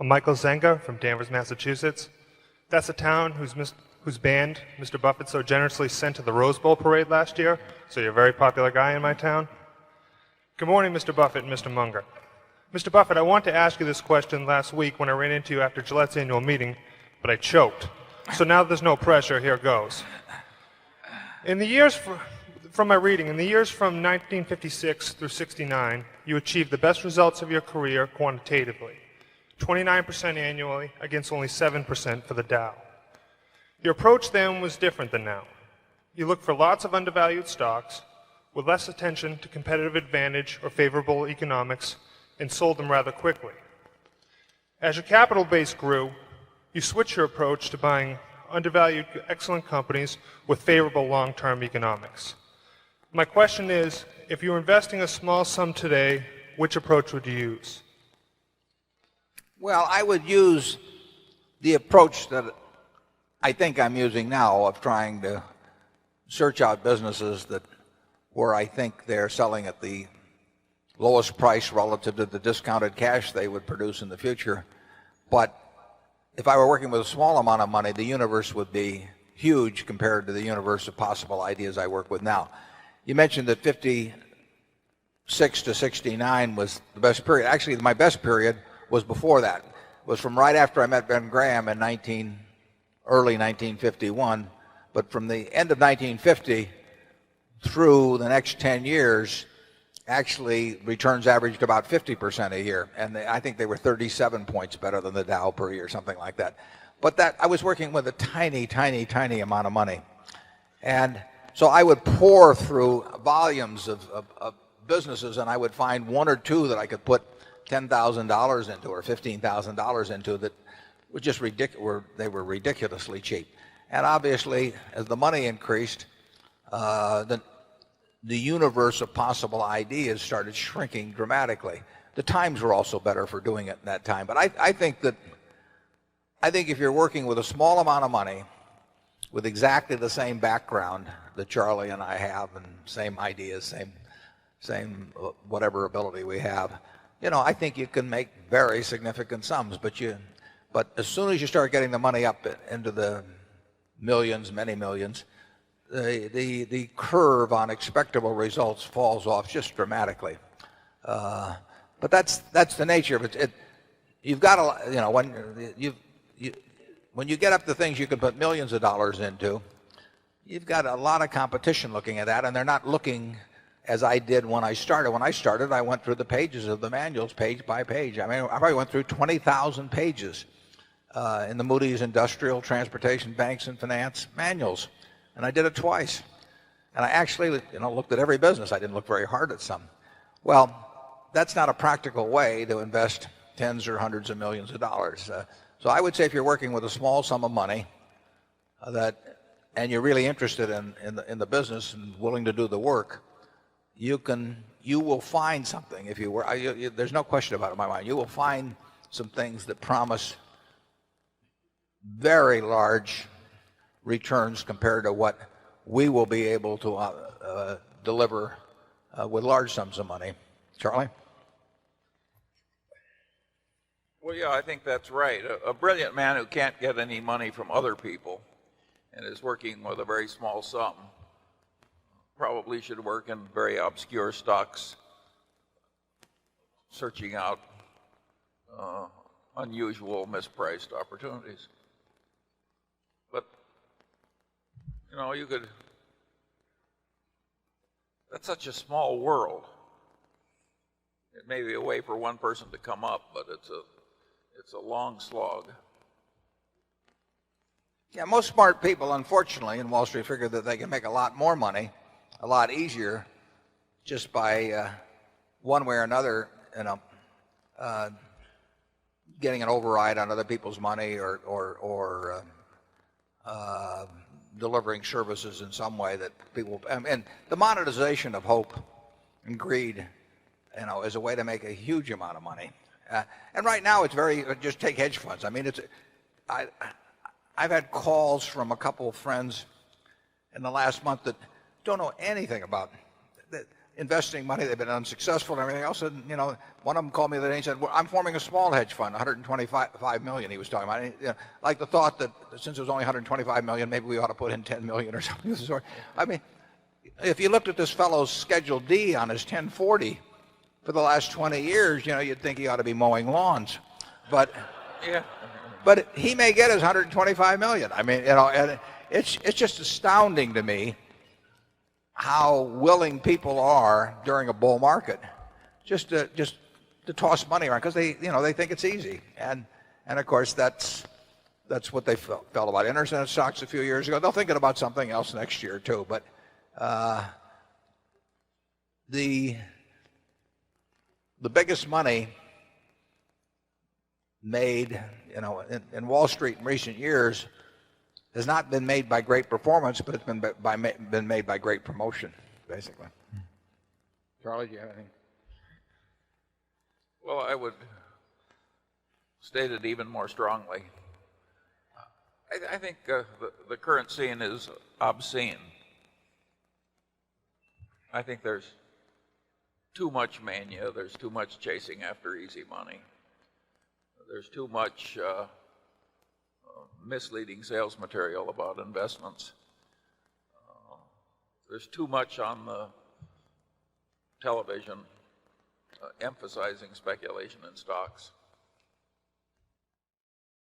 I'm Michael Zenga from Danvers, Massachusetts. That's a town whose band Mr. Buffett so generously sent to the Rose Bowl parade last year, so you're a very popular guy in my town. Good morning, Mr. Buffett and Mr. Munger. Mr. Buffett, I wanted to ask you this question last week when I ran into you after Gillette's annual meeting, but I choked. So now there's no pressure, here goes. In the years, from my reading, in the years from 1956 through 69, you achieved the best results of your career quantitatively, 29% annually against only 7% for the Dow. Your approach then was different than now. You looked for lots of undervalued stocks with less attention to competitive advantage or favorable economics and sold them rather quickly. As your capital base grew, you switched your approach to buying undervalued, excellent companies with favorable long-term economics. My question is, if you were investing a small sum today, which approach would you use? Well, I would use the approach that I think I'm using now of trying to search out businesses where I think they're selling at the lowest price relative to the discounted cash they would produce in the future. But if I were working with a small amount of money, the universe would be huge compared to the universe of possible ideas I work with now. You mentioned that 56 to 69 was the best period. Actually, my best period was before that. It was from right after I met Ben Graham in early 1951. But from the end of 1950 through the next 10 years, actually returns averaged about 50% a year. And I think they were 37 points better than the Dow per year, something like that. But I was working with a tiny, tiny, tiny amount of money. And so I would pour through volumes of businesses, and I would find one or two that I could put $10,000 into or $15,000 into that were just ridiculous. They were ridiculously cheap. And obviously, as the money increased, the universe of possible ideas started shrinking dramatically. The times were also better for doing it in that time. But I think if you're working with a small amount of money, with exactly the same background that Charlie and I have, and same ideas, same whatever ability we have, I think you can make very significant sums. But as soon as you start getting the money up into the millions, many millions, the curve on expectable results falls off just dramatically. But that's the nature of it. You've got to, when you get up to things you can put millions of dollars into, you've got a lot of competition looking at that, and they're not looking as I did when I started. When I started, I went through the pages of the manuals page by page. I mean, I probably went through 20,000 pages in the Moody's Industrial, Transportation, Banks, and Finance manuals. And I did it twice. And I actually looked at every business. I didn't look very hard at some. Well, that's not a practical way to invest tens or hundreds of millions of dollars. So I would say if you're working with a small sum of money and you're really interested in the business and willing to do the work, you will find something. If you were, there's no question about it in my mind. You will find some things that promise very large returns compared to what we will be able to deliver with large sums of money. Charlie? Well, yeah, I think that's right. A brilliant man who can't get any money from other people and is working with a very small sum probably should work in very obscure stocks, searching out unusual mispriced opportunities. But that's such a small world. It may be a way for one person to come up, but it's a long slog. Yeah, most smart people, unfortunately, in Wall Street figure that they can make a lot more money, a lot easier, just by one way or another, getting an override on other people's money or delivering services in some way that people. And the monetization of hope and greed, is a way to make a huge amount of money. And right now, it's just take hedge funds. I mean, I've had calls from a couple of friends in the last month that don't know anything about. investing money. They've been unsuccessful and everything else. And, one of them called me the other day and said, well, I'm forming a small hedge fund, 125 million he was talking about. And, like the thought that since it was only 125 million, maybe we ought to put in 10 million or something of the sort. I mean, if you looked at this fellow's Schedule D on his 1040 for the last 20 years, you'd think he ought to be mowing lawns. But Yeah. but he may get his 125 million. I mean, and it's just astounding to me how willing people are during a bull market just to toss money around because they think it's easy. And of course that's what they felt about internet stocks a few years ago. They'll think about something else next year too. But the biggest money made, in Wall Street in recent years has not been made by great performance, but it's been made by great promotion, basically. Charlie, do you have anything? Well, I would state it even more strongly. I think the current scene is obscene. I think there's too much mania. There's too much chasing after easy money. There's too much misleading sales material about investments. There's too much on the television emphasizing speculation in stocks.